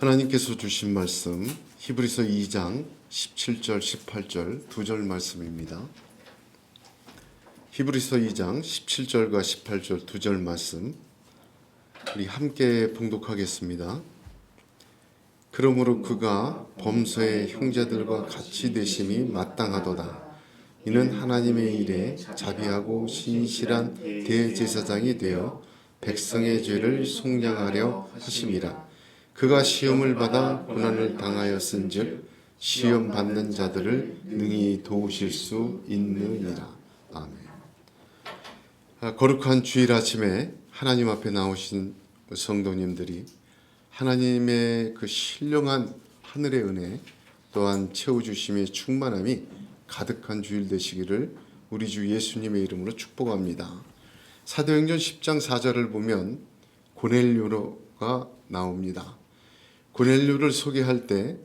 하나님께서 주신 말씀 히브리서 2장 17절 18절 두 절 말씀입니다. 히브리서 2장 17절과 18절 두 절 말씀 우리 함께 봉독하겠습니다. 그러므로 그가 범서의 형제들과 같이 되심이 마땅하도다. 이는 하나님의 일에 자비하고 신실한 대제사장이 되어 백성의 죄를 속량하려 하심이라. 그가 시험을 받아 고난을 당하였은즉 시험 받는 자들을 능히 도우실 수 있느니라. 아멘. 거룩한 주일 아침에 하나님 앞에 나오신 성도님들이 하나님의 그 신령한 하늘의 은혜 또한 채워주심의 충만함이 가득한 주일 되시기를 우리 주 예수님의 이름으로 축복합니다. 사도행전 10장 4절을 보면 고넬료가 나옵니다. 고넬료를 소개할 때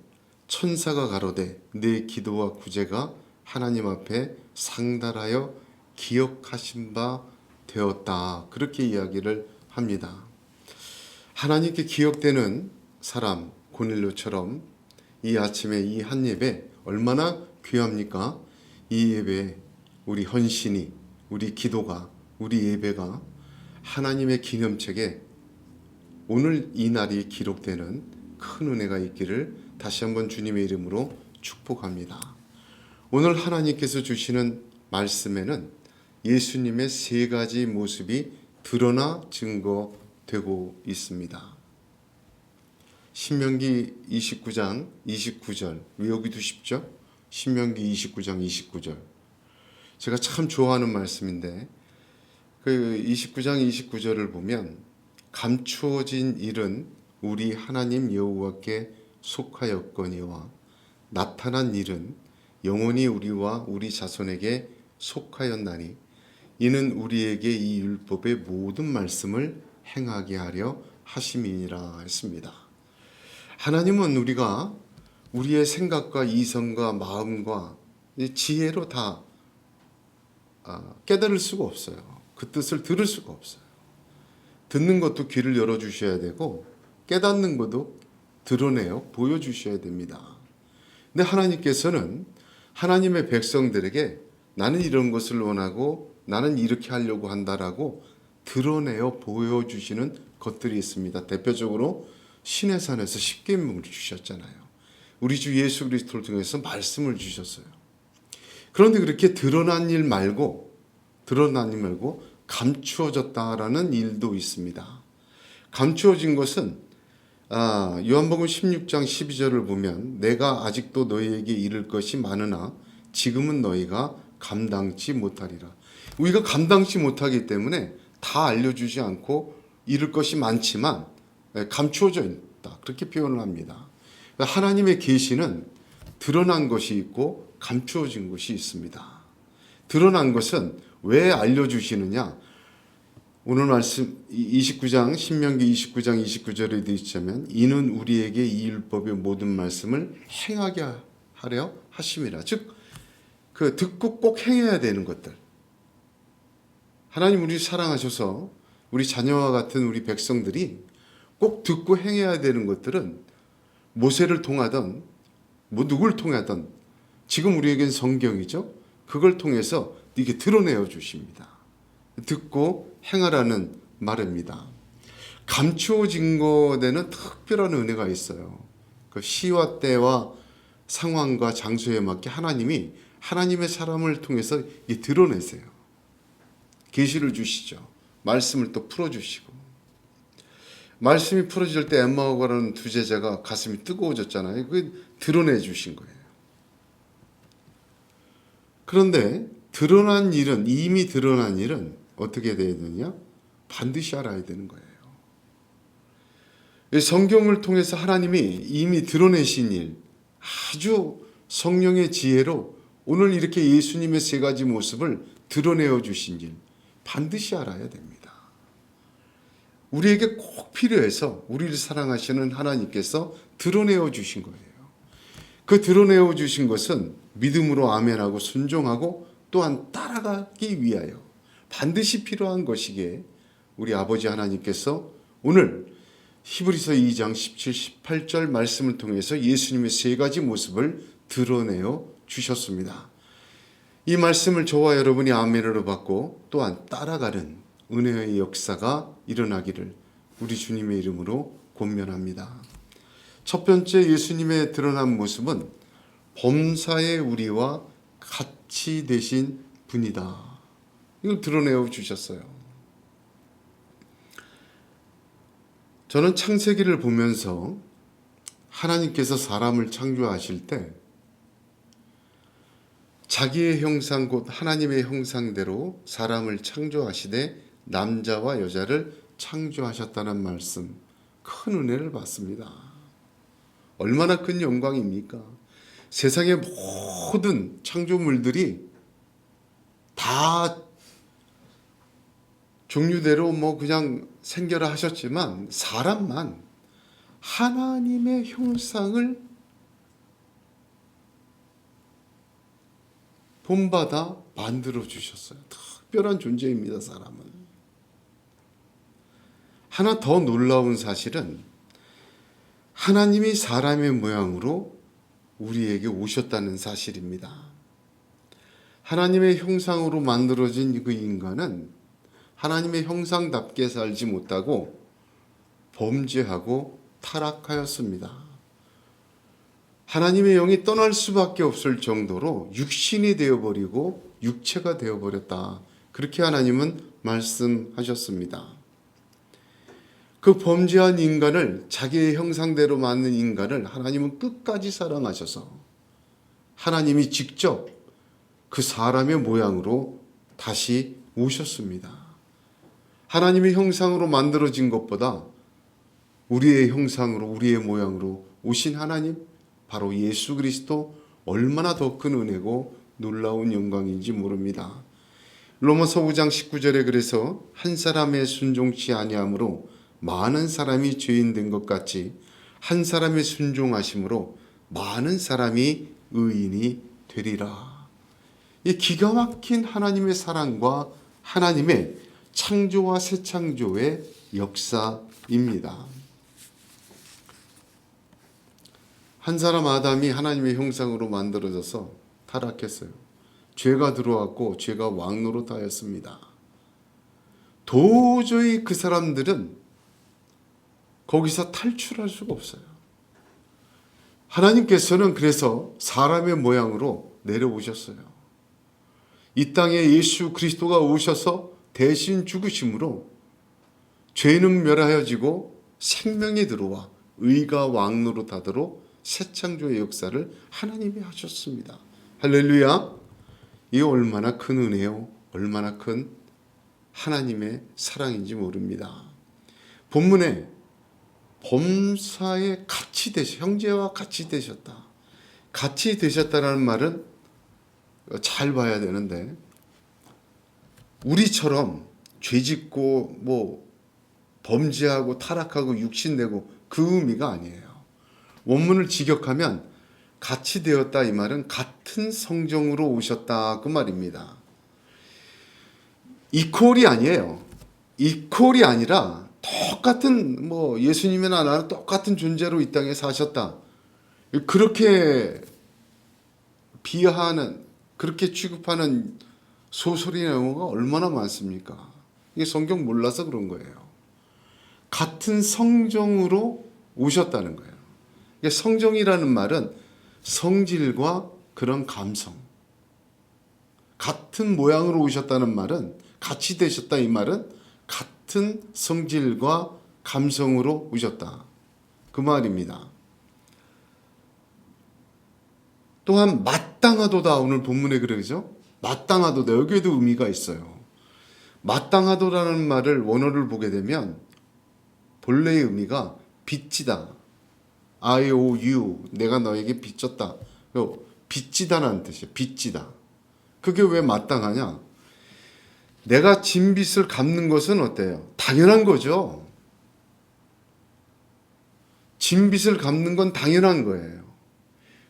천사가 가로되 내 기도와 구제가 하나님 앞에 상달하여 기억하신 바 되었다. 그렇게 이야기를 합니다. 하나님께 기억되는 사람 고넬료처럼 이 아침에 이 한 예배 얼마나 귀합니까? 이 예배에 우리 헌신이, 우리 기도가, 우리 예배가 하나님의 기념책에 오늘 이 날이 기록되는 큰 은혜가 있기를 다시 한번 주님의 이름으로 축복합니다. 오늘 하나님께서 주시는 말씀에는 예수님의 세 가지 모습이 드러나 증거되고 있습니다. 신명기 29장 29절 외우기도 쉽죠? 신명기 29장 29절 제가 참 좋아하는 말씀인데 그 29장 29절을 보면 감추어진 일은 우리 하나님 여호와께 속하였거니와 나타난 일은 영원히 우리와 우리 자손에게 속하였나니 이는 우리에게 이 율법의 모든 말씀을 행하게 하려 하심이니라 했습니다. 하나님은 우리가 우리의 생각과 이성과 마음과 지혜로 다 깨달을 수가 없어요. 그 뜻을 들을 수가 없어요. 듣는 것도 귀를 열어주셔야 되고 깨닫는 것도 드러내어 보여주셔야 됩니다. 근데 하나님께서는 하나님의 백성들에게 나는 이런 것을 원하고 나는 이렇게 하려고 한다라고 드러내어 보여주시는 것들이 있습니다. 대표적으로 시내산에서 십계명을 주셨잖아요. 우리 주 예수 그리스도를 통해서 말씀을 주셨어요. 그런데 그렇게 드러난 일 말고 감추어졌다라는 일도 있습니다. 감추어진 것은 요한복음 16장 12절을 보면 내가 아직도 너희에게 이를 것이 많으나 지금은 너희가 감당치 못하리라. 우리가 감당치 못하기 때문에 다 알려주지 않고 이를 것이 많지만 감추어져 있다. 그렇게 표현을 합니다. 하나님의 계시는 드러난 것이 있고 감추어진 것이 있습니다. 드러난 것은 왜 알려주시느냐? 오늘 말씀 29장 신명기 29장 29절에 되어 있자면 이는 우리에게 이 율법의 모든 말씀을 행하게 하려 하심이라. 즉 그 듣고 꼭 행해야 되는 것들. 하나님 우리 사랑하셔서 우리 자녀와 같은 우리 백성들이 꼭 듣고 행해야 되는 것들은 모세를 통하던 누굴 통하던 지금 우리에겐 성경이죠. 그걸 통해서 이게 드러내어 주십니다. 듣고 행하라는 말입니다. 감추어진 것에는 특별한 은혜가 있어요. 그 시와 때와 상황과 장소에 맞게 하나님이 하나님의 사람을 통해서 드러내세요. 계시를 주시죠. 말씀을 또 풀어주시고 말씀이 풀어질 때 엠마오가라는 두 제자가 가슴이 뜨거워졌잖아요. 그게 드러내 주신 거예요. 그런데 이미 드러난 일은 어떻게 돼야 되느냐? 반드시 알아야 되는 거예요. 성경을 통해서 하나님이 이미 드러내신 일, 아주 성령의 지혜로 오늘 이렇게 예수님의 세 가지 모습을 드러내어 주신 일, 반드시 알아야 됩니다. 우리에게 꼭 필요해서 우리를 사랑하시는 하나님께서 드러내어 주신 거예요. 그 드러내어 주신 것은 믿음으로 아멘하고 순종하고 또한 따라가기 위하여 반드시 필요한 것이기에 우리 아버지 하나님께서 오늘 히브리서 2장 17, 18절 말씀을 통해서 예수님의 세 가지 모습을 드러내어 주셨습니다. 이 말씀을 저와 여러분이 아멘으로 받고 또한 따라가는 은혜의 역사가 일어나기를 우리 주님의 이름으로 권면합니다. 첫 번째 예수님의 드러난 모습은 범사의 우리와 같이 되신 분이다. 이걸 드러내어 주셨어요. 저는 창세기를 보면서 하나님께서 사람을 창조하실 때 자기의 형상 곧 하나님의 형상대로 사람을 창조하시되 남자와 여자를 창조하셨다는 말씀, 큰 은혜를 받습니다. 얼마나 큰 영광입니까? 세상의 모든 창조물들이 다 종류대로 그냥 생겨라 하셨지만 사람만 하나님의 형상을 본받아 만들어 주셨어요. 특별한 존재입니다, 사람은. 하나 더 놀라운 사실은 하나님이 사람의 모양으로 우리에게 오셨다는 사실입니다. 하나님의 형상으로 만들어진 그 인간은 하나님의 형상답게 살지 못하고 범죄하고 타락하였습니다. 하나님의 영이 떠날 수밖에 없을 정도로 육신이 되어버리고 육체가 되어버렸다. 그렇게 하나님은 말씀하셨습니다. 그 범죄한 인간을, 자기의 형상대로 만든 인간을 하나님은 끝까지 사랑하셔서 하나님이 직접 그 사람의 모양으로 다시 오셨습니다. 하나님의 형상으로 만들어진 것보다 우리의 형상으로, 우리의 모양으로 오신 하나님, 바로 예수 그리스도, 얼마나 더 큰 은혜고 놀라운 영광인지 모릅니다. 로마서 5장 19절에 그래서 한 사람의 순종치 아니함으로 많은 사람이 죄인 된 것 같이 한 사람의 순종하심으로 많은 사람이 의인이 되리라. 이 기가 막힌 하나님의 사랑과 하나님의 창조와 새 창조의 역사입니다. 한 사람 아담이 하나님의 형상으로 만들어져서 타락했어요. 죄가 들어왔고 죄가 왕노릇하였습니다. 도저히 그 사람들은 거기서 탈출할 수가 없어요. 하나님께서는 그래서 사람의 모양으로 내려오셨어요. 이 땅에 예수 그리스도가 오셔서 대신 죽으심으로 죄는 멸하여지고 생명이 들어와 의가 왕노릇하도록 새 창조의 역사를 하나님이 하셨습니다. 할렐루야! 이 얼마나 큰 은혜요, 얼마나 큰 하나님의 사랑인지 모릅니다. 본문에 범사에 같이 형제와 같이 되셨다. 같이 되셨다라는 말은 잘 봐야 되는데, 우리처럼 죄짓고 범죄하고 타락하고 육신내고 그 의미가 아니에요. 원문을 직역하면 같이 되었다, 이 말은 같은 성정으로 오셨다, 그 말입니다. 이퀄이 아니에요. 이퀄이 아니라 똑같은, 예수님이나 나는 똑같은 존재로 이 땅에 사셨다. 그렇게 비하하는, 그렇게 취급하는 소설이 내용가 얼마나 많습니까? 이게 성경 몰라서 그런 거예요. 같은 성정으로 오셨다는 거예요. 성정이라는 말은 성질과 그런 감성, 같은 모양으로 오셨다는 말은, 같이 되셨다 이 말은 같은 성질과 감성으로 오셨다, 그 말입니다. 또한 마땅하도다, 오늘 본문에 그러죠. 마땅하도다, 여기에도 의미가 있어요. 마땅하도라는 말을 원어를 보게 되면 본래의 의미가 빚지다, IOU, 내가 너에게 빚졌다, 빚지다라는 뜻이에요. 빚지다. 그게 왜 마땅하냐? 내가 진 빚을 갚는 것은 어때요? 당연한 거죠. 진 빚을 갚는 건 당연한 거예요.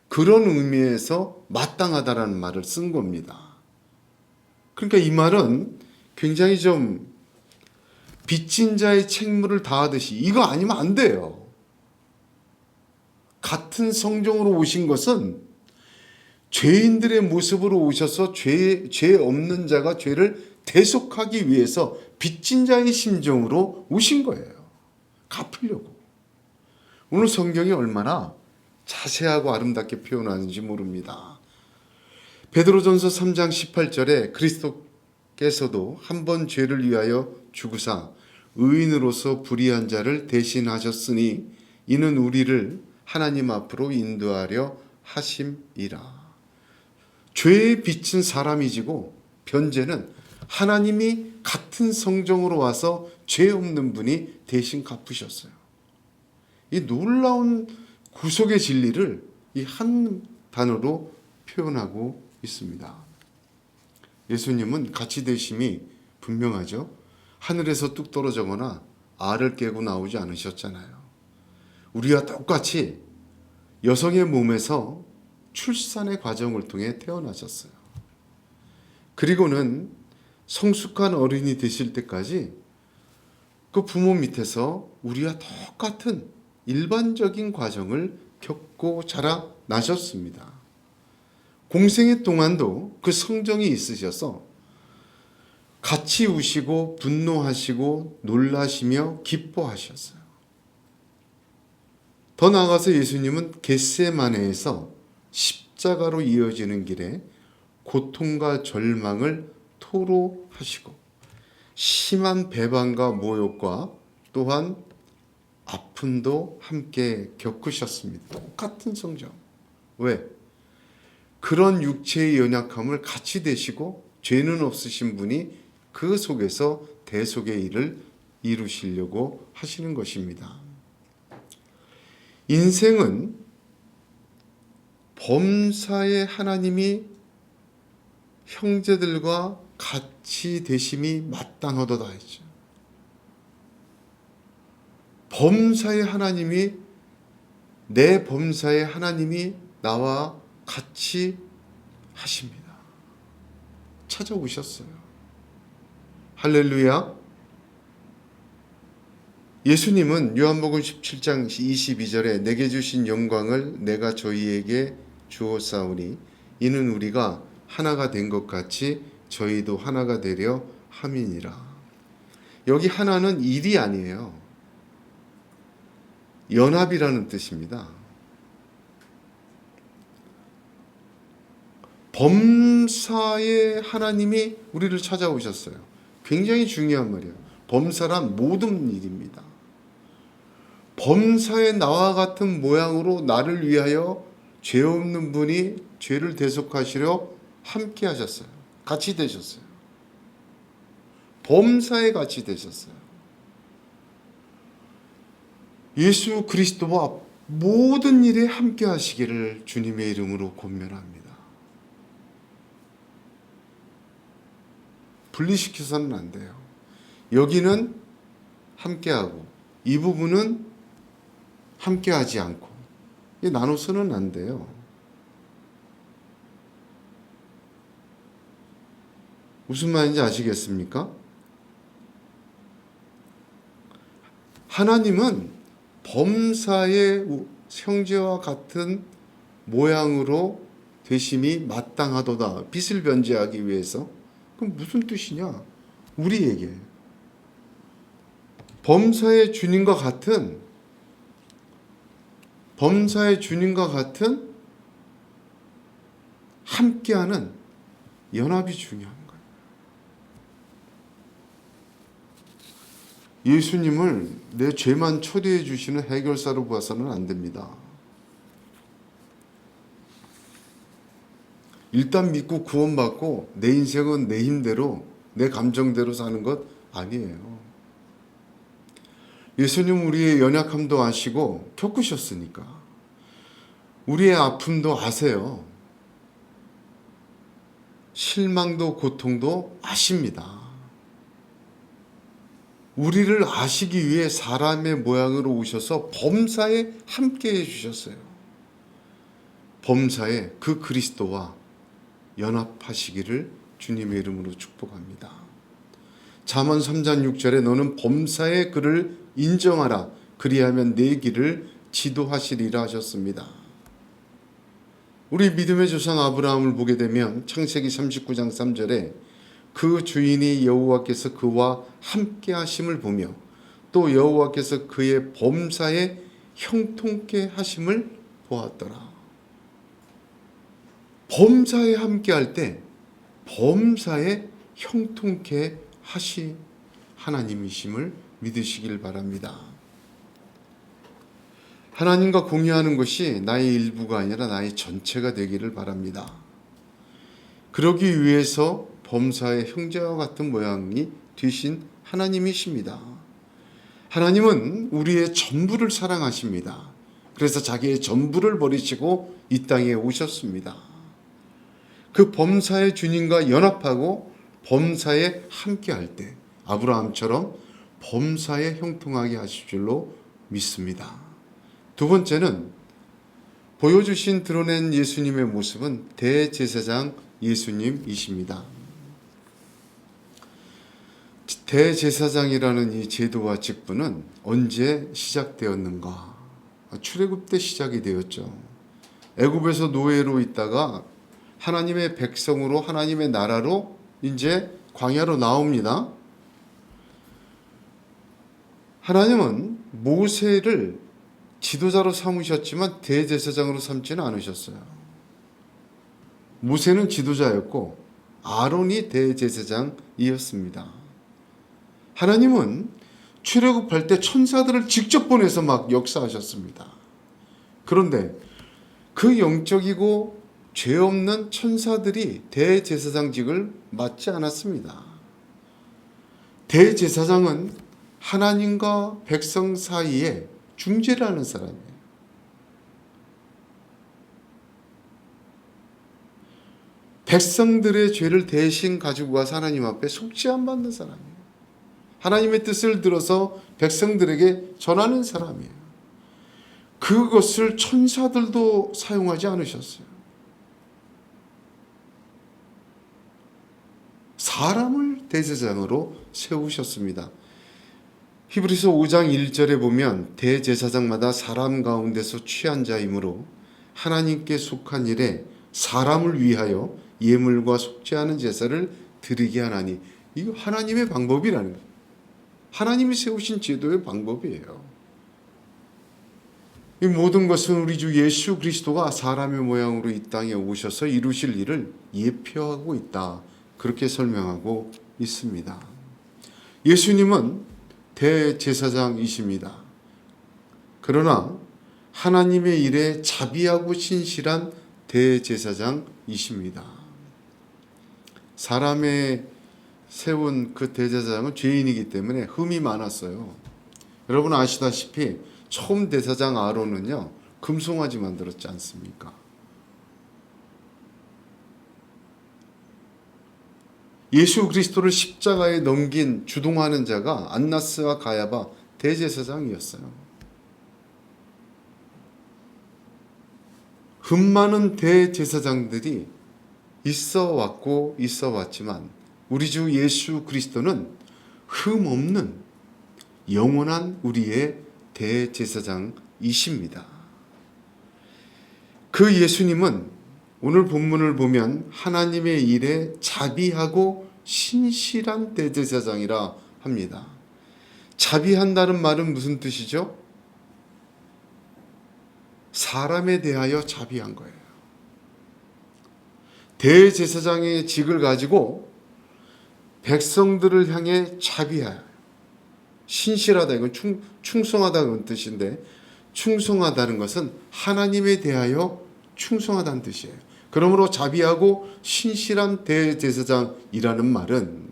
그런 의미에서 마땅하다라는 말을 쓴 겁니다. 그러니까 이 말은 굉장히 좀 빚진 자의 책무를 다하듯이 이거 아니면 안 돼요. 같은 성정으로 오신 것은 죄인들의 모습으로 오셔서 죄 없는 자가 죄를 대속하기 위해서 빚진 자의 심정으로 오신 거예요. 갚으려고. 오늘 성경이 얼마나 자세하고 아름답게 표현하는지 모릅니다. 베드로전서 3장 18절에 그리스도께서도 한 번 죄를 위하여 죽으사 의인으로서 불의한 자를 대신하셨으니 이는 우리를 하나님 앞으로 인도하려 하심이라. 죄에 비친 사람이 지고 변제는 하나님이 같은 성정으로 와서 죄 없는 분이 대신 갚으셨어요. 이 놀라운 구속의 진리를 이 한 단어로 표현하고 있습니다. 예수님은 같이 되심이 분명하죠. 하늘에서 뚝 떨어져거나 알을 깨고 나오지 않으셨잖아요. 우리와 똑같이 여성의 몸에서 출산의 과정을 통해 태어나셨어요. 그리고는 성숙한 어른이 되실 때까지 그 부모 밑에서 우리와 똑같은 일반적인 과정을 겪고 자라나셨습니다. 공생의 동안도 그 성정이 있으셔서 같이 우시고 분노하시고 놀라시며 기뻐하셨어요. 더 나아가서 예수님은 겟세마네에서 십자가로 이어지는 길에 고통과 절망을 토로하시고 심한 배반과 모욕과 또한 아픔도 함께 겪으셨습니다. 똑같은 성정. 왜? 그런 육체의 연약함을 같이 되시고 죄는 없으신 분이 그 속에서 대속의 일을 이루시려고 하시는 것입니다. 인생은 범사에 하나님이 형제들과 같이 되심이 마땅하도다 했죠. 범사에 하나님이 내 범사에 하나님이 나와 같이 하십니다. 찾아오셨어요. 할렐루야. 예수님은 요한복음 17장 22절에 내게 주신 영광을 내가 저희에게 주었사오니 이는 우리가 하나가 된 것 같이 저희도 하나가 되려 함이니라. 여기 하나는 일이 아니에요. 연합이라는 뜻입니다. 범사에 하나님이 우리를 찾아오셨어요. 굉장히 중요한 말이에요. 범사란 모든 일입니다. 범사에 나와 같은 모양으로 나를 위하여 죄 없는 분이 죄를 대속하시려 함께 하셨어요. 같이 되셨어요. 범사에 같이 되셨어요. 예수 그리스도와 모든 일에 함께 하시기를 주님의 이름으로 권면합니다. 분리시켜서는 안 돼요. 여기는 함께하고 이 부분은 함께하지 않고 나눠서는 안 돼요. 무슨 말인지 아시겠습니까? 하나님은 범사의 형제와 같은 모양으로 되심이 마땅하도다. 빚을 변제하기 위해서. 그럼 무슨 뜻이냐? 우리에게 범사의 주님과 같은 함께하는 연합이 중요한 거예요. 예수님을 내 죄만 초대해 주시는 해결사로 봐서는 안 됩니다. 일단 믿고 구원받고 내 인생은 내 힘대로 내 감정대로 사는 것 아니에요. 예수님 우리의 연약함도 아시고 겪으셨으니까 우리의 아픔도 아세요. 실망도 고통도 아십니다. 우리를 아시기 위해 사람의 모양으로 오셔서 범사에 함께 해주셨어요. 범사에 그 그리스도와 연합하시기를 주님의 이름으로 축복합니다. 잠언 3장 6절에 너는 범사의 그를 인정하라. 그리하면 내 길을 지도하시리라 하셨습니다. 우리 믿음의 조상 아브라함을 보게 되면 창세기 39장 3절에 그 주인이 여호와께서 그와 함께 하심을 보며 또 여호와께서 그의 범사에 형통케 하심을 보았더라. 범사에 함께 할 때 범사에 형통케 하시 하나님이심을 믿으시길 바랍니다. 하나님과 공유하는 것이 나의 일부가 아니라 나의 전체가 되기를 바랍니다. 그러기 위해서 범사의 형제와 같은 모양이 되신 하나님이십니다. 하나님은 우리의 전부를 사랑하십니다. 그래서 자기의 전부를 버리시고 이 땅에 오셨습니다. 그 범사의 주님과 연합하고 범사에 함께할 때 아브라함처럼 범사에 형통하게 하실 줄로 믿습니다. 두 번째는 보여주신 드러낸 예수님의 모습은 대제사장 예수님이십니다. 대제사장이라는 이 제도와 직분은 언제 시작되었는가? 출애굽 때 시작이 되었죠. 애굽에서 노예로 있다가 하나님의 백성으로 하나님의 나라로 이제 광야로 나옵니다. 하나님은 모세를 지도자로 삼으셨지만 대제사장으로 삼지는 않으셨어요. 모세는 지도자였고 아론이 대제사장이었습니다. 하나님은 출애굽할 때 천사들을 직접 보내서 막 역사하셨습니다. 그런데 그 영적이고 죄 없는 천사들이 대제사장직을 맡지 않았습니다. 대제사장은 하나님과 백성 사이에 중재를 하는 사람이에요. 백성들의 죄를 대신 가지고 가서 하나님 앞에 속죄함 받는 사람이에요. 하나님의 뜻을 들어서 백성들에게 전하는 사람이에요. 그것을 천사들도 사용하지 않으셨어요. 사람을 대제사장으로 세우셨습니다. 히브리서 5장 1절에 보면 대제사장마다 사람 가운데서 취한 자이므로 하나님께 속한 일에 사람을 위하여 예물과 속죄하는 제사를 드리게 하나니, 이거 하나님의 방법이라는 거예요. 하나님이 세우신 제도의 방법이에요. 이 모든 것은 우리 주 예수 그리스도가 사람의 모양으로 이 땅에 오셔서 이루실 일을 예표하고 있다, 그렇게 설명하고 있습니다. 예수님은 대제사장이십니다. 그러나 하나님의 일에 자비하고 신실한 대제사장이십니다. 사람의 세운 그 대제사장은 죄인이기 때문에 흠이 많았어요. 여러분 아시다시피 처음 대제사장 아론은요, 금송아지 만들었지 않습니까? 예수 그리스도를 십자가에 넘긴 주동하는 자가 안나스와 가야바 대제사장이었어요. 흠 많은 대제사장들이 있어 왔고 있어 왔지만 우리 주 예수 그리스도는 흠 없는 영원한 우리의 대제사장이십니다. 그 예수님은 오늘 본문을 보면 하나님의 일에 자비하고 신실한 대제사장이라 합니다. 자비한다는 말은 무슨 뜻이죠? 사람에 대하여 자비한 거예요. 대제사장의 직을 가지고 백성들을 향해 자비하여, 신실하다, 이건 충성하다는 뜻인데, 충성하다는 것은 하나님에 대하여 충성하다는 뜻이에요. 그러므로 자비하고 신실한 대제사장이라는 말은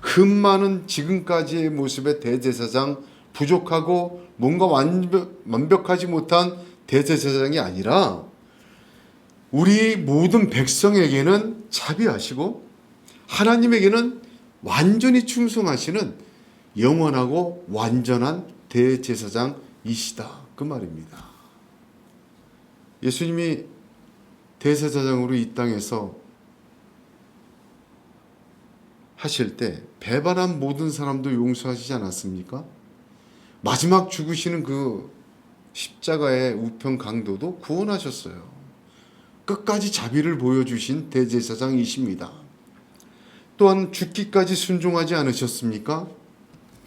흠 많은 지금까지의 모습의 대제사장, 부족하고 뭔가 완벽하지 못한 대제사장이 아니라 우리 모든 백성에게는 자비하시고 하나님에게는 완전히 충성하시는 영원하고 완전한 대제사장이시다, 그 말입니다. 예수님이 대제사장으로 이 땅에서 하실 때 배반한 모든 사람도 용서하시지 않았습니까? 마지막 죽으시는 그 십자가의 우편 강도도 구원하셨어요. 끝까지 자비를 보여주신 대제사장이십니다. 또한 죽기까지 순종하지 않으셨습니까?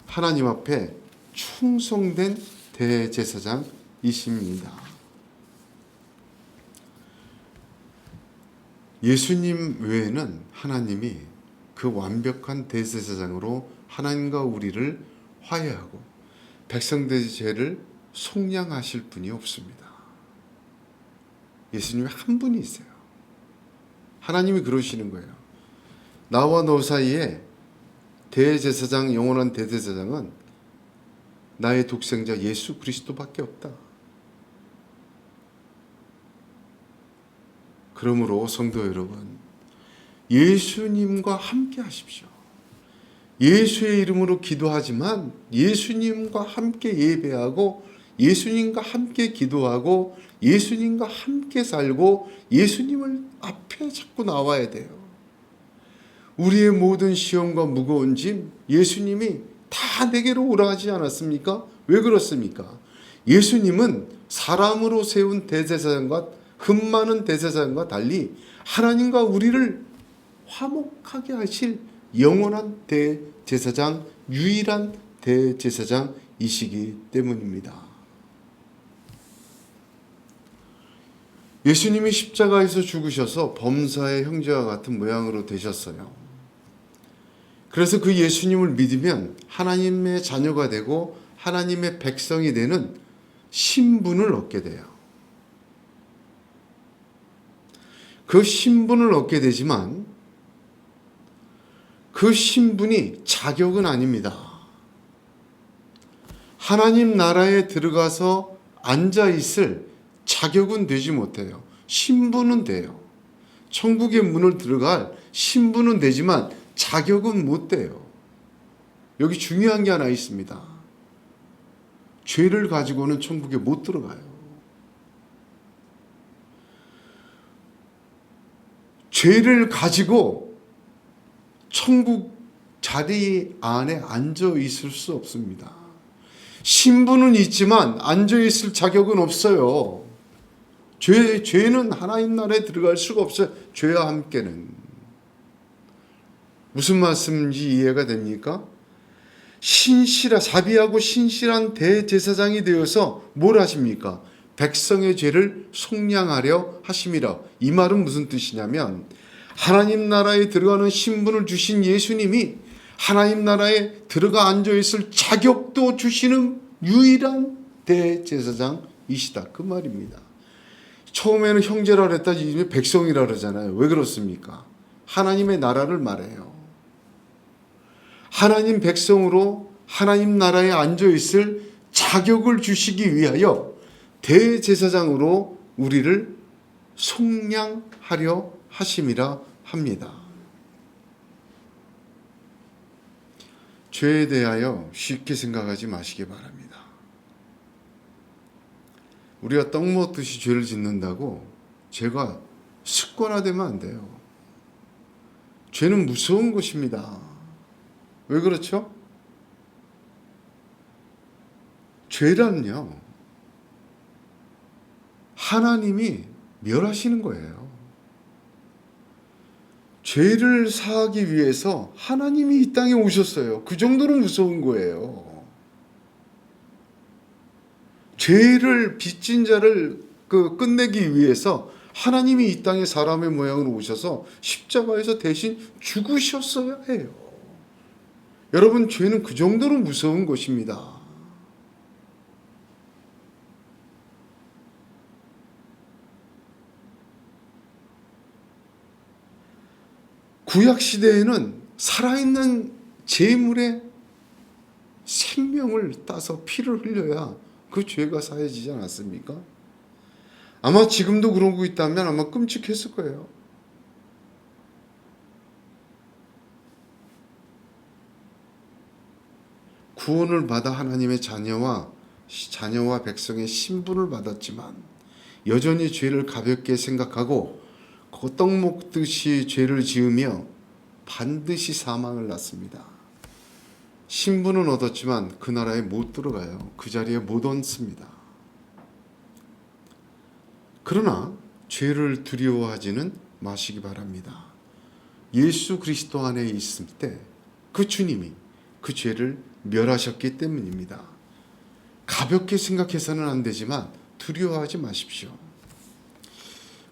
하나님 앞에 충성된 대제사장이십니다. 예수님 외에는 하나님이 그 완벽한 대제사장으로 하나님과 우리를 화해하고 백성들의 죄를 속량하실 분이 없습니다. 예수님이 한 분이 있어요. 하나님이 그러시는 거예요. 나와 너 사이에 대제사장, 영원한 대제사장은 나의 독생자 예수 그리스도밖에 없다. 그러므로 성도 여러분, 예수님과 함께 하십시오. 예수의 이름으로 기도하지만 예수님과 함께 예배하고 예수님과 함께 기도하고 예수님과 함께 살고 예수님을 앞에 자꾸 나와야 돼요. 우리의 모든 시험과 무거운 짐 예수님이 다 내게로 오라 하지 않았습니까? 왜 그렇습니까? 예수님은 사람으로 세운 대제사장과 흠 많은 대제사장과 달리 하나님과 우리를 화목하게 하실 영원한 대제사장, 유일한 대제사장이시기 때문입니다. 예수님이 십자가에서 죽으셔서 범사의 형제와 같은 모양으로 되셨어요. 그래서 그 예수님을 믿으면 하나님의 자녀가 되고 하나님의 백성이 되는 신분을 얻게 돼요. 그 신분을 얻게 되지만 그 신분이 자격은 아닙니다. 하나님 나라에 들어가서 앉아 있을 자격은 되지 못해요. 신분은 돼요. 천국의 문을 들어갈 신분은 되지만 자격은 못 돼요. 여기 중요한 게 하나 있습니다. 죄를 가지고는 천국에 못 들어가요. 죄를 가지고 천국 자리 안에 앉아 있을 수 없습니다. 신분은 있지만 앉아 있을 자격은 없어요. 죄는 하나님 나라에 들어갈 수가 없어요. 죄와 함께는. 무슨 말씀인지 이해가 됩니까? 자비하고 신실한 대제사장이 되어서 뭘 하십니까? 백성의 죄를 속량하려 하심이라. 이 말은 무슨 뜻이냐면 하나님 나라에 들어가는 신분을 주신 예수님이 하나님 나라에 들어가 앉아있을 자격도 주시는 유일한 대제사장이시다. 그 말입니다. 처음에는 형제라 그랬다 이제 백성이라 그러잖아요. 왜 그렇습니까? 하나님의 나라를 말해요. 하나님 백성으로 하나님 나라에 앉아있을 자격을 주시기 위하여 대제사장으로 우리를 속량하려 하심이라 합니다. 죄에 대하여 쉽게 생각하지 마시기 바랍니다. 우리가 떡 먹듯이 죄를 짓는다고 죄가 습관화되면 안 돼요. 죄는 무서운 것입니다. 왜 그렇죠? 죄란요, 하나님이 멸하시는 거예요. 죄를 사하기 위해서 하나님이 이 땅에 오셨어요. 그 정도로 무서운 거예요. 죄를 빚진 자를 끝내기 위해서 하나님이 이 땅에 사람의 모양으로 오셔서 십자가에서 대신 죽으셨어야 해요. 여러분, 죄는 그 정도로 무서운 것입니다. 구약 시대에는 살아있는 제물의 생명을 따서 피를 흘려야 그 죄가 사해지지 않았습니까? 아마 지금도 그러고 있다면 아마 끔찍했을 거예요. 구원을 받아 하나님의 자녀와 백성의 신분을 받았지만 여전히 죄를 가볍게 생각하고 떡 먹듯이 죄를 지으며 반드시 사망을 낳습니다. 신분은 얻었지만 그 나라에 못 들어가요. 그 자리에 못 얹습니다. 그러나 죄를 두려워하지는 마시기 바랍니다. 예수 그리스도 안에 있을 때 그 주님이 그 죄를 멸하셨기 때문입니다. 가볍게 생각해서는 안 되지만 두려워하지 마십시오.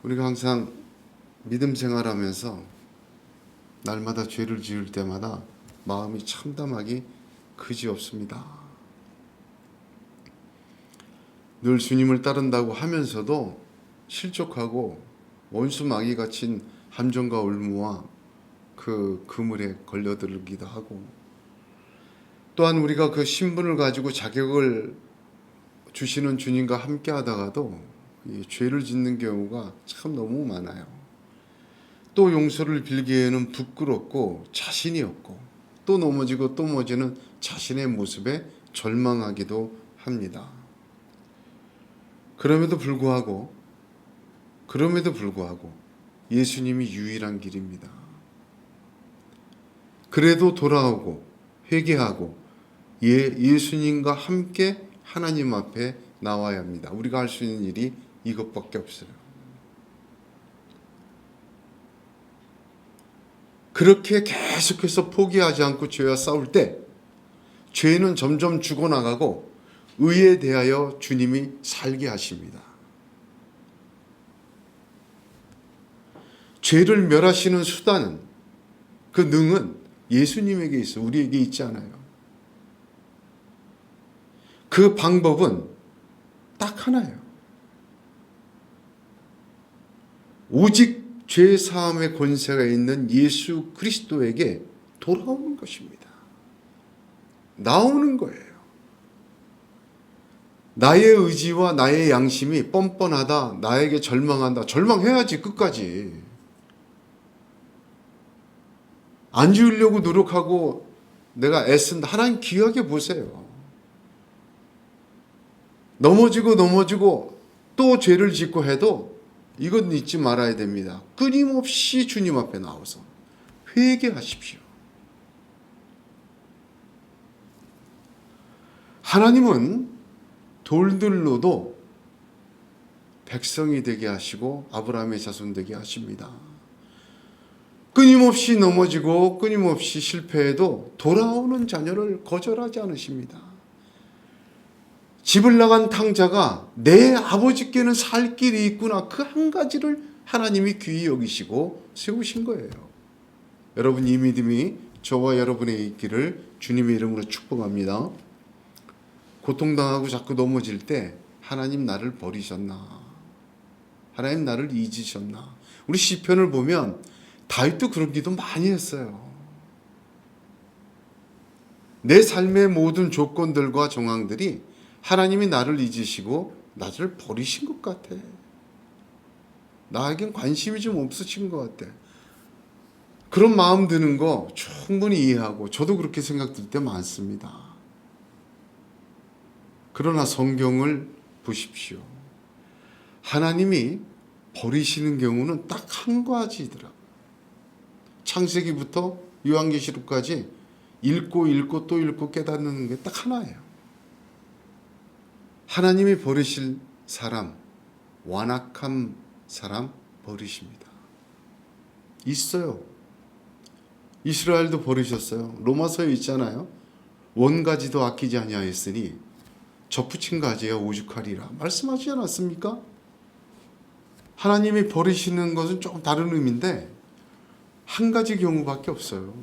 우리가 항상 믿음 생활하면서 날마다 죄를 지을 때마다 마음이 참담하기 그지없습니다. 늘 주님을 따른다고 하면서도 실족하고 원수 마귀 갇힌 함정과 올무와 그 그물에 걸려들기도 하고, 또한 우리가 그 신분을 가지고 자격을 주시는 주님과 함께 하다가도 이 죄를 짓는 경우가 참 너무 많아요. 또 용서를 빌기에는 부끄럽고 자신이 없고, 또 넘어지고 또 넘어지는 자신의 모습에 절망하기도 합니다. 그럼에도 불구하고 예수님이 유일한 길입니다. 그래도 돌아오고 회개하고 예수님과 함께 하나님 앞에 나와야 합니다. 우리가 할 수 있는 일이 이것밖에 없어요. 그렇게 계속해서 포기하지 않고 죄와 싸울 때 죄는 점점 죽어나가고 의에 대하여 주님이 살게 하십니다. 죄를 멸하시는 수단은, 그 능은 예수님에게 있어, 우리에게 있지 않아요. 그 방법은 딱 하나예요. 오직 죄 사함의 권세가 있는 예수 그리스도에게 돌아오는 것입니다. 나오는 거예요. 나의 의지와 나의 양심이 뻔뻔하다, 나에게 절망한다. 절망해야지 끝까지. 안 지으려고 노력하고 내가 애쓴다. 하나님 귀하게 보세요. 넘어지고 또 죄를 짓고 해도 이건 잊지 말아야 됩니다. 끊임없이 주님 앞에 나와서 회개하십시오. 하나님은 돌들로도 백성이 되게 하시고 아브라함의 자손 되게 하십니다. 끊임없이 넘어지고 끊임없이 실패해도 돌아오는 자녀를 거절하지 않으십니다. 집을 나간 탕자가 내 아버지께는 살 길이 있구나, 그 한 가지를 하나님이 귀히 여기시고 세우신 거예요. 여러분, 이 믿음이 저와 여러분의 있기를 주님의 이름으로 축복합니다. 고통당하고 자꾸 넘어질 때 하나님 나를 버리셨나? 하나님 나를 잊으셨나? 우리 시편을 보면 다윗도 그런 기도 많이 했어요. 내 삶의 모든 조건들과 정황들이 하나님이 나를 잊으시고 나를 버리신 것 같아. 나에겐 관심이 좀 없으신 것 같아. 그런 마음 드는 거 충분히 이해하고 저도 그렇게 생각들 때 많습니다. 그러나 성경을 보십시오. 하나님이 버리시는 경우는 딱 한 가지더라고요. 창세기부터 요한계시록까지 읽고 또 읽고 깨닫는 게 딱 하나예요. 하나님이 버리실 사람, 완악한 사람 버리십니다. 있어요. 이스라엘도 버리셨어요. 로마서에 있잖아요. 원가지도 아끼지 아니하였으니 접붙인 가지야 오죽하리라 말씀하지 않았습니까? 하나님이 버리시는 것은 조금 다른 의미인데 한 가지 경우밖에 없어요.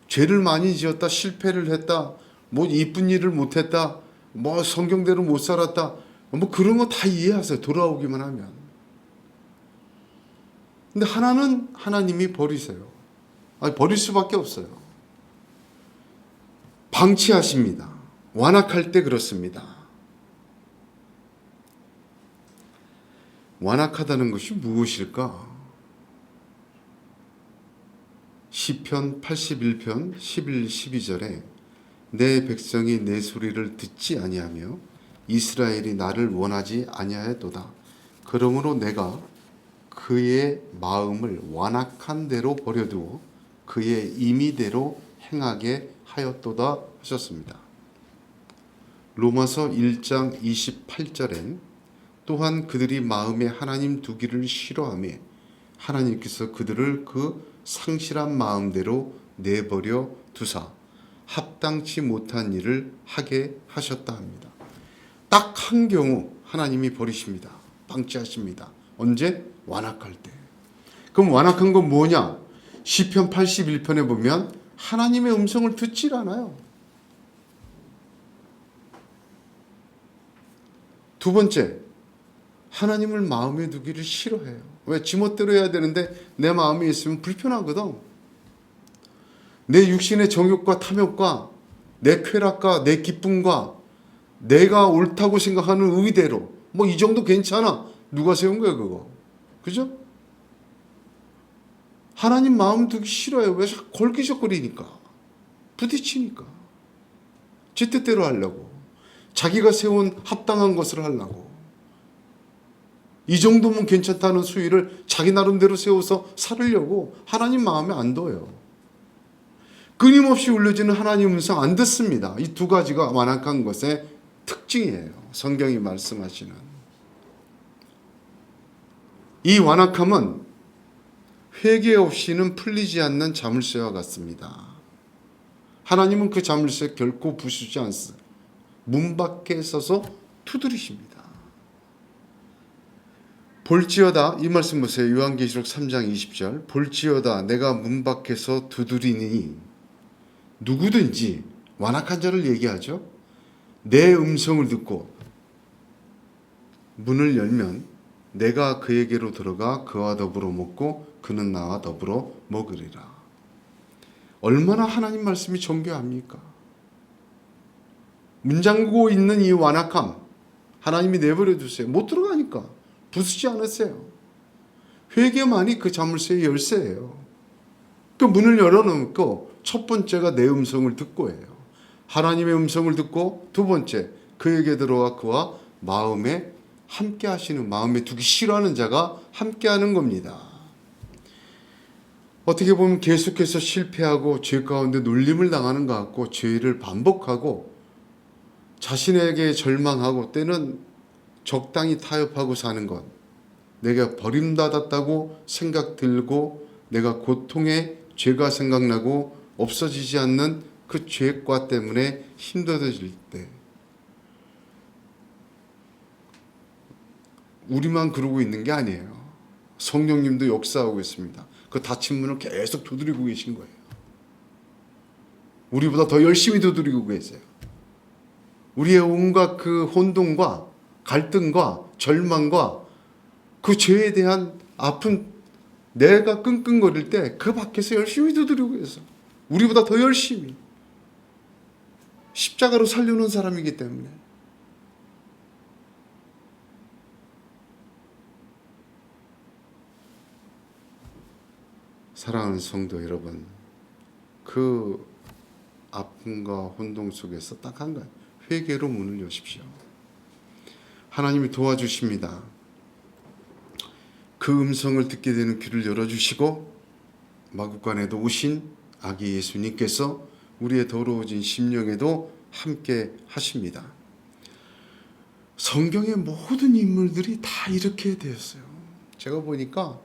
죄를 많이 지었다, 실패를 했다, 뭐 이쁜 일을 못했다, 뭐 성경대로 못 살았다, 뭐 그런 거 다 이해하세요. 돌아오기만 하면. 근데 하나는 하나님이 버리세요. 아니, 버릴 수밖에 없어요. 방치하십니다. 완악할 때 그렇습니다. 완악하다는 것이 무엇일까? 시편 81편 11, 12절에 내 백성이 내 소리를 듣지 아니하며 이스라엘이 나를 원하지 아니하였도다. 그러므로 내가 그의 마음을 완악한 대로 버려두어 그의 임의대로 행하게 하였도다 하셨습니다. 로마서 1장 28절엔 또한 그들이 마음에 하나님 두기를 싫어하며 하나님께서 그들을 그 상실한 마음대로 내버려 두사 합당치 못한 일을 하게 하셨다 합니다. 딱 한 경우 하나님이 버리십니다. 방치하십니다. 언제? 완악할 때. 그럼 완악한 건 뭐냐? 시편 81편에 보면 하나님의 음성을 듣질 않아요. 두 번째, 하나님을 마음에 두기를 싫어해요. 왜? 지멋대로 해야 되는데 내 마음에 있으면 불편하거든. 내 육신의 정욕과 탐욕과 내 쾌락과 내 기쁨과 내가 옳다고 생각하는 의대로 뭐 이 정도 괜찮아. 누가 세운 거야 그거? 그죠? 하나님 마음 두기 싫어요. 왜? 걸기적거리니까. 부딪히니까. 지 뜻대로 하려고. 자기가 세운 합당한 것을 하려고. 이 정도면 괜찮다는 수위를 자기 나름대로 세워서 살으려고 하나님 마음에 안 둬요. 끊임없이 울려지는 하나님 음성 안 듣습니다. 이 두 가지가 완악한 것의 특징이에요. 성경이 말씀하시는. 이 완악함은 회개 없이는 풀리지 않는 자물쇠와 같습니다. 하나님은 그 자물쇠 결코 부수지 않습니다. 문 밖에 서서 두드리십니다. 볼지어다, 이 말씀 보세요. 요한계시록 3장 20절. 볼지어다 내가 문 밖에서 두드리니 누구든지 완악한 자를 얘기하죠. 내 음성을 듣고 문을 열면 내가 그에게로 들어가 그와 더불어 먹고 그는 나와 더불어 먹으리라. 얼마나 하나님 말씀이 정교합니까? 문 잠그고 있는 이 완악함 하나님이 내버려 두세요. 못 들어가니까 부수지 않았어요. 회개만이 그 자물쇠의 열쇠예요. 그 문을 열어놓고 첫 번째가 내 음성을 듣고예요. 하나님의 음성을 듣고 두 번째 그에게 들어와 그와 마음에 함께 하시는, 마음에 두기 싫어하는 자가 함께 하는 겁니다. 어떻게 보면 계속해서 실패하고 죄 가운데 놀림을 당하는 것 같고 죄를 반복하고 자신에게 절망하고 때는 적당히 타협하고 사는 것, 내가 버림받았다고 생각 들고 내가 고통에 죄가 생각나고 없어지지 않는 그 죄과 때문에 힘들어질 때 우리만 그러고 있는 게 아니에요. 성령님도 역사하고 있습니다. 그 닫힌 문을 계속 두드리고 계신 거예요. 우리보다 더 열심히 두드리고 계세요. 우리의 온갖 그 혼동과 갈등과 절망과 그 죄에 대한 아픈 내가 끙끙거릴 때 그 밖에서 열심히 두드리고 계세요. 우리보다 더 열심히. 십자가로 살려놓은 사람이기 때문에. 사랑하는 성도 여러분, 그 아픔과 혼동 속에서 딱 한 가지, 회개로 문을 여십시오. 하나님이 도와주십니다. 그 음성을 듣게 되는 귀를 열어주시고 마구간에도 오신 아기 예수님께서 우리의 더러워진 심령에도 함께 하십니다. 성경의 모든 인물들이 다 이렇게 되었어요. 제가 보니까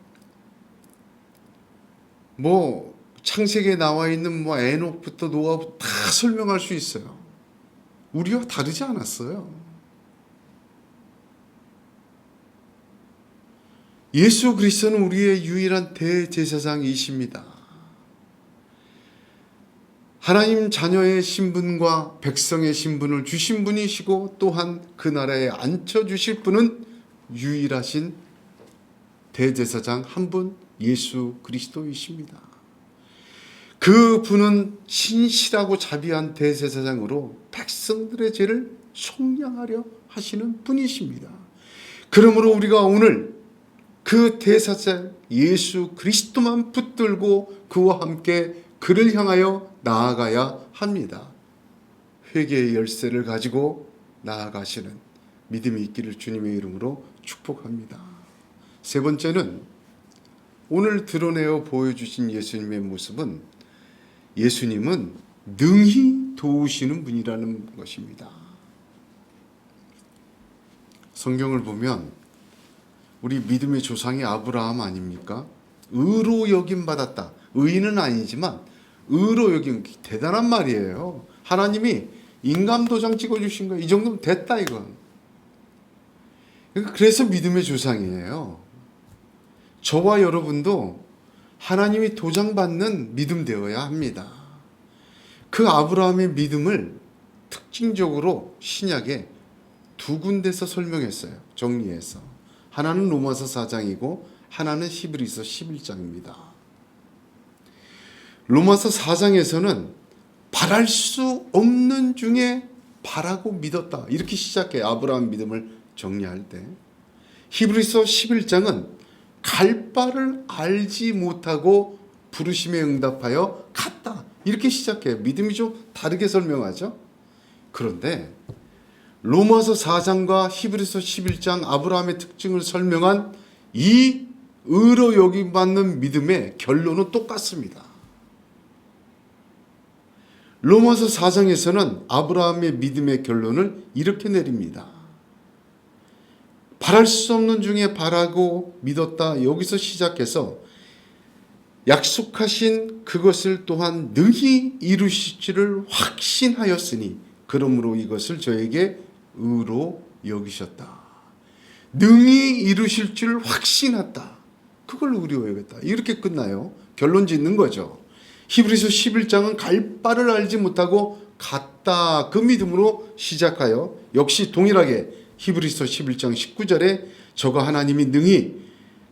창세기에 나와 있는 에녹부터 노아부터 다 설명할 수 있어요. 우리와 다르지 않았어요. 예수 그리스도는 우리의 유일한 대제사장이십니다. 하나님 자녀의 신분과 백성의 신분을 주신 분이시고 또한 그 나라에 앉혀주실 분은 유일하신 대제사장 한 분, 예수 그리스도이십니다. 그 분은 신실하고 자비한 대제사장으로 백성들의 죄를 속량하려 하시는 분이십니다. 그러므로 우리가 오늘 그 대제사장 예수 그리스도만 붙들고 그와 함께 그를 향하여 나아가야 합니다. 회개의 열쇠를 가지고 나아가시는 믿음이 있기를 주님의 이름으로 축복합니다. 세 번째는 오늘 드러내어 보여주신 예수님의 모습은 예수님은 능히 도우시는 분이라는 것입니다. 성경을 보면 우리 믿음의 조상이 아브라함 아닙니까? 의로 여김 받았다. 의인은 아니지만 의로 여김, 대단한 말이에요. 하나님이 인감 도장 찍어주신 거예요. 이 정도면 됐다 이건. 그래서 믿음의 조상이에요. 저와 여러분도 하나님이 도장받는 믿음 되어야 합니다. 그 아브라함의 믿음을 특징적으로 신약에 두 군데서 설명했어요. 정리해서. 하나는 로마서 4장이고 하나는 히브리서 11장입니다. 로마서 4장에서는 바랄 수 없는 중에 바라고 믿었다. 이렇게 시작해요. 아브라함 믿음을 정리할 때. 히브리서 11장은 갈 바를 알지 못하고 부르심에 응답하여 갔다. 이렇게 시작해요. 믿음이 좀 다르게 설명하죠. 그런데 로마서 4장과 히브리서 11장 아브라함의 특징을 설명한 이 의로 여김받는 믿음의 결론은 똑같습니다. 로마서 4장에서는 아브라함의 믿음의 결론을 이렇게 내립니다. 바랄 수 없는 중에 바라고 믿었다. 여기서 시작해서 약속하신 그것을 또한 능히 이루실 줄을 확신하였으니 그러므로 이것을 저에게 의로 여기셨다. 능히 이루실 줄 확신했다. 그걸 의로 여겼다. 이렇게 끝나요. 결론 짓는 거죠. 히브리서 11장은 갈 바를 알지 못하고 갔다. 그 믿음으로 시작하여 역시 동일하게 히브리서 11장 19절에 저가 하나님이 능히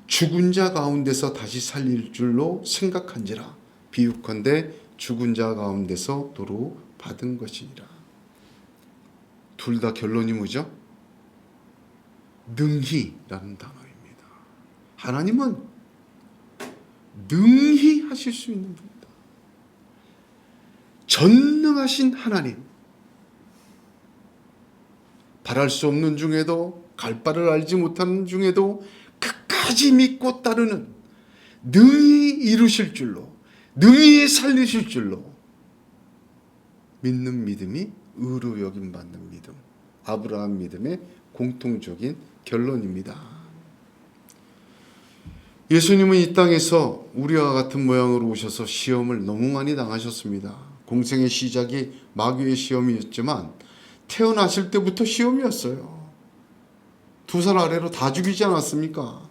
죽은 자 가운데서 다시 살릴 줄로 생각한지라. 비유컨대 죽은 자 가운데서 도로 받은 것이니라. 둘 다 결론이 뭐죠? 능히라는 단어입니다. 하나님은 능히 하실 수 있는 분이다. 전능하신 하나님. 바랄 수 없는 중에도 갈 바를 알지 못하는 중에도 끝까지 믿고 따르는 능히 이루실 줄로 능히 살리실 줄로 믿는 믿음이 의로 여김받는 믿음. 아브라함 믿음의 공통적인 결론입니다. 예수님은 이 땅에서 우리와 같은 모양으로 오셔서 시험을 너무 많이 당하셨습니다. 공생의 시작이 마귀의 시험이었지만 태어나실 때부터 시험이었어요. 2살 아래로 다 죽이지 않았습니까?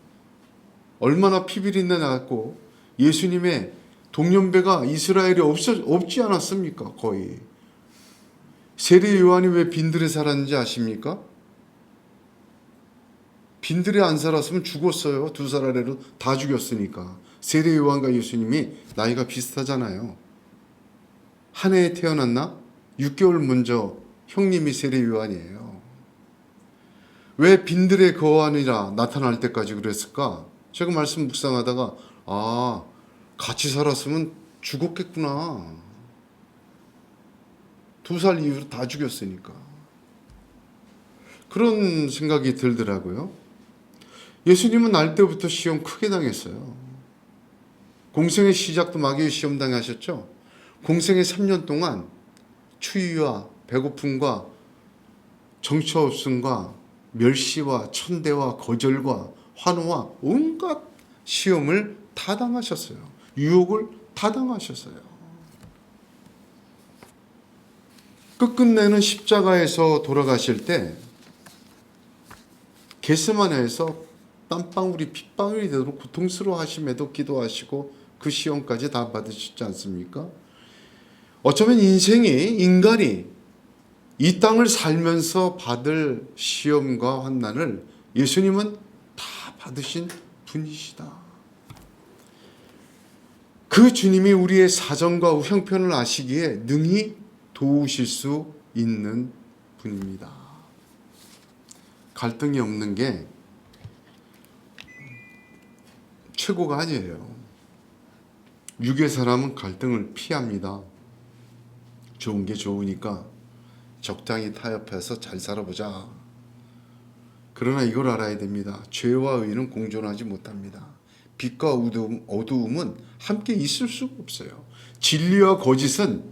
얼마나 피비린내 났고 예수님의 동년배가 이스라엘에 없지 않았습니까? 거의. 세례 요한이 왜 빈들에 살았는지 아십니까? 빈들에 안 살았으면 죽었어요. 2살 아래로 다 죽였으니까. 세례 요한과 예수님이 나이가 비슷하잖아요. 한 해에 태어났나? 6개월 먼저 형님이 세례 요한이에요. 왜 빈들에 거하니라 나타날 때까지 그랬을까? 제가 말씀 묵상하다가 같이 살았으면 죽었겠구나. 2살 이후로 다 죽였으니까. 그런 생각이 들더라고요. 예수님은 날 때부터 시험 크게 당했어요. 공생의 시작도 마귀의 시험 당하셨죠. 공생의 3년 동안 추위와 배고픔과 정처 없음과 멸시와 천대와 거절과 환호와 온갖 시험을 다 당하셨어요. 유혹을 다 당하셨어요. 끝끝내는 십자가에서 돌아가실 때 겟세마네에서 땀방울이 핏방울이 되도록 고통스러워 하심에도 기도하시고 그 시험까지 다 받으셨지 않습니까? 어쩌면 인간이 이 땅을 살면서 받을 시험과 환난을 예수님은 다 받으신 분이시다. 그 주님이 우리의 사정과 형편을 아시기에 능히 도우실 수 있는 분입니다. 갈등이 없는 게 최고가 아니에요. 육의 사람은 갈등을 피합니다. 좋은 게 좋으니까 적당히 타협해서 잘 살아보자. 그러나 이걸 알아야 됩니다. 죄와 의는 공존하지 못합니다. 빛과 어두움은 함께 있을 수가 없어요. 진리와 거짓은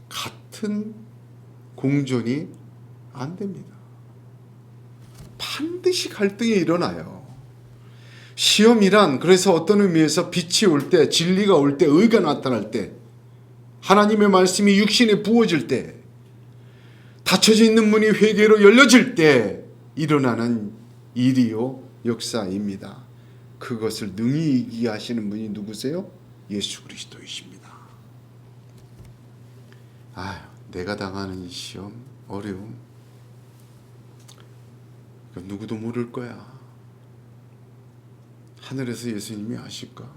같은 공존이 안 됩니다. 반드시 갈등이 일어나요. 시험이란 그래서 어떤 의미에서 빛이 올 때, 진리가 올 때, 의가 나타날 때, 하나님의 말씀이 육신에 부어질 때, 닫혀져 있는 문이 회개로 열려질 때 일어나는 일이요 역사입니다. 그것을 능히 이기게 하시는 분이 누구세요? 예수 그리스도이십니다. 내가 당하는 이 시험, 어려움, 누구도 모를 거야. 하늘에서 예수님이 아실까?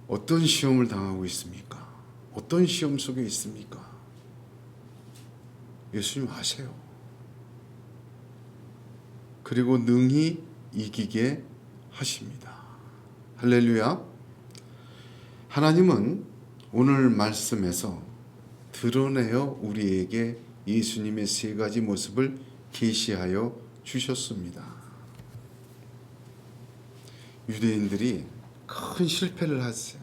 어떤 시험을 당하고 있습니까? 어떤 시험 속에 있습니까? 예수님 아세요. 그리고 능히 이기게 하십니다. 할렐루야. 하나님은 오늘 말씀에서 드러내어 우리에게 예수님의 세 가지 모습을 계시하여 주셨습니다. 유대인들이 큰 실패를 했어요.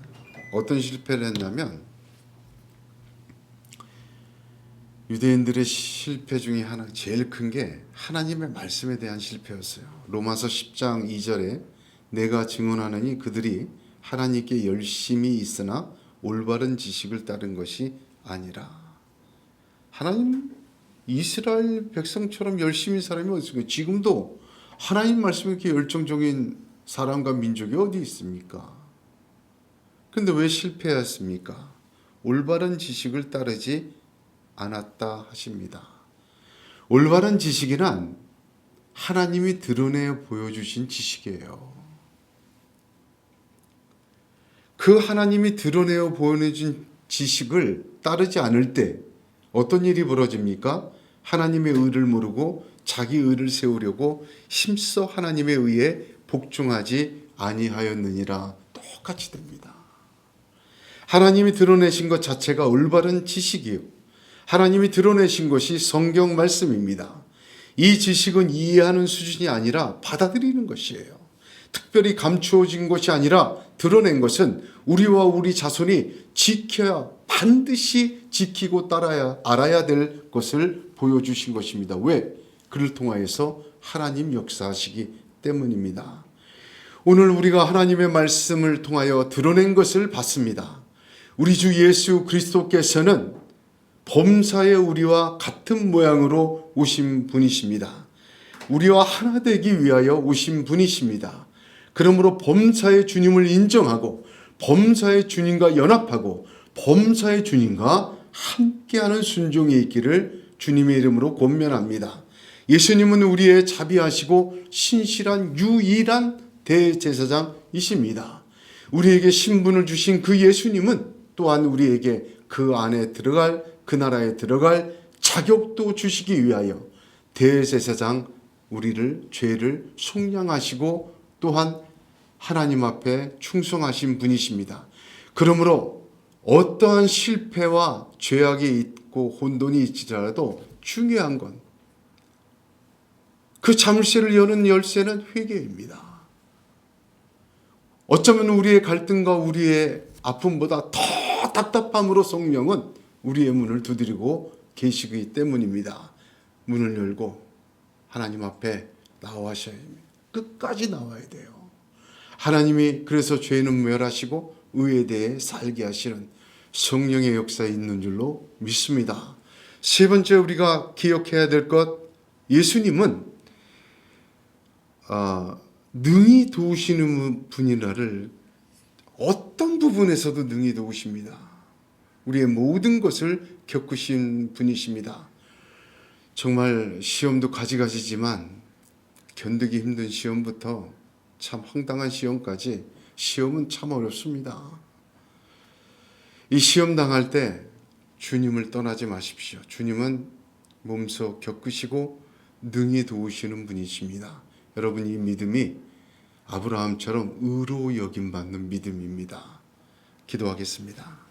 어떤 실패를 했냐면 유대인들의 실패 중에 하나 제일 큰 게 하나님의 말씀에 대한 실패였어요. 로마서 10장 2절에 내가 증언하느니 그들이 하나님께 열심히 있으나 올바른 지식을 따른 것이 아니라. 하나님 이스라엘 백성처럼 열심히 사람이 어디 있습니까? 지금도 하나님 말씀에 이렇게 열정적인 사람과 민족이 어디 있습니까? 그런데 왜 실패했습니까? 올바른 지식을 따르지 않았다 하십니다. 올바른 지식이란 하나님이 드러내 보여주신 지식이에요. 그 하나님이 드러내어 보여준 지식을 따르지 않을 때 어떤 일이 벌어집니까? 하나님의 의를 모르고 자기 의를 세우려고 힘써 하나님의 의에 복종하지 아니하였느니라. 똑같이 됩니다. 하나님이 드러내신 것 자체가 올바른 지식이요, 하나님이 드러내신 것이 성경 말씀입니다. 이 지식은 이해하는 수준이 아니라 받아들이는 것이에요. 특별히 감추어진 것이 아니라 드러낸 것은 우리와 우리 자손이 지켜야, 반드시 지키고 따라야, 알아야 될 것을 보여주신 것입니다. 왜? 그를 통하여서 하나님 역사하시기 때문입니다. 오늘 우리가 하나님의 말씀을 통하여 드러낸 것을 봤습니다. 우리 주 예수 그리스도께서는 범사의 우리와 같은 모양으로 오신 분이십니다. 우리와 하나 되기 위하여 오신 분이십니다. 그러므로 범사의 주님을 인정하고 범사의 주님과 연합하고 범사의 주님과 함께하는 순종이 있기를 주님의 이름으로 권면합니다. 예수님은 우리의 자비하시고 신실한 유일한 대제사장이십니다. 우리에게 신분을 주신 그 예수님은 또한 우리에게 그 안에 들어갈, 그 나라에 들어갈 자격도 주시기 위하여 대제사장, 우리를 죄를 속량하시고 또한 하나님 앞에 충성하신 분이십니다. 그러므로 어떠한 실패와 죄악이 있고 혼돈이 있지라도 중요한 건 그 자물쇠를 여는 열쇠는 회개입니다. 어쩌면 우리의 갈등과 우리의 아픔보다 더 답답함으로 성령은 우리의 문을 두드리고 계시기 때문입니다. 문을 열고 하나님 앞에 나와셔야 합니다. 끝까지 나와야 돼요. 하나님이 그래서 죄는 멸하시고 의에 대해 살게 하시는 성령의 역사에 있는 줄로 믿습니다. 세 번째 우리가 기억해야 될 것, 예수님은 능히 도우시는 분이라를 어떤 부분에서도 능히 도우십니다. 우리의 모든 것을 겪으신 분이십니다. 정말 시험도 가지가지지만 견디기 힘든 시험부터 참 황당한 시험까지 시험은 참 어렵습니다. 이 시험 당할 때 주님을 떠나지 마십시오. 주님은 몸소 겪으시고 능히 도우시는 분이십니다. 여러분, 이 믿음이 아브라함처럼 의로 여김받는 믿음입니다. 기도하겠습니다.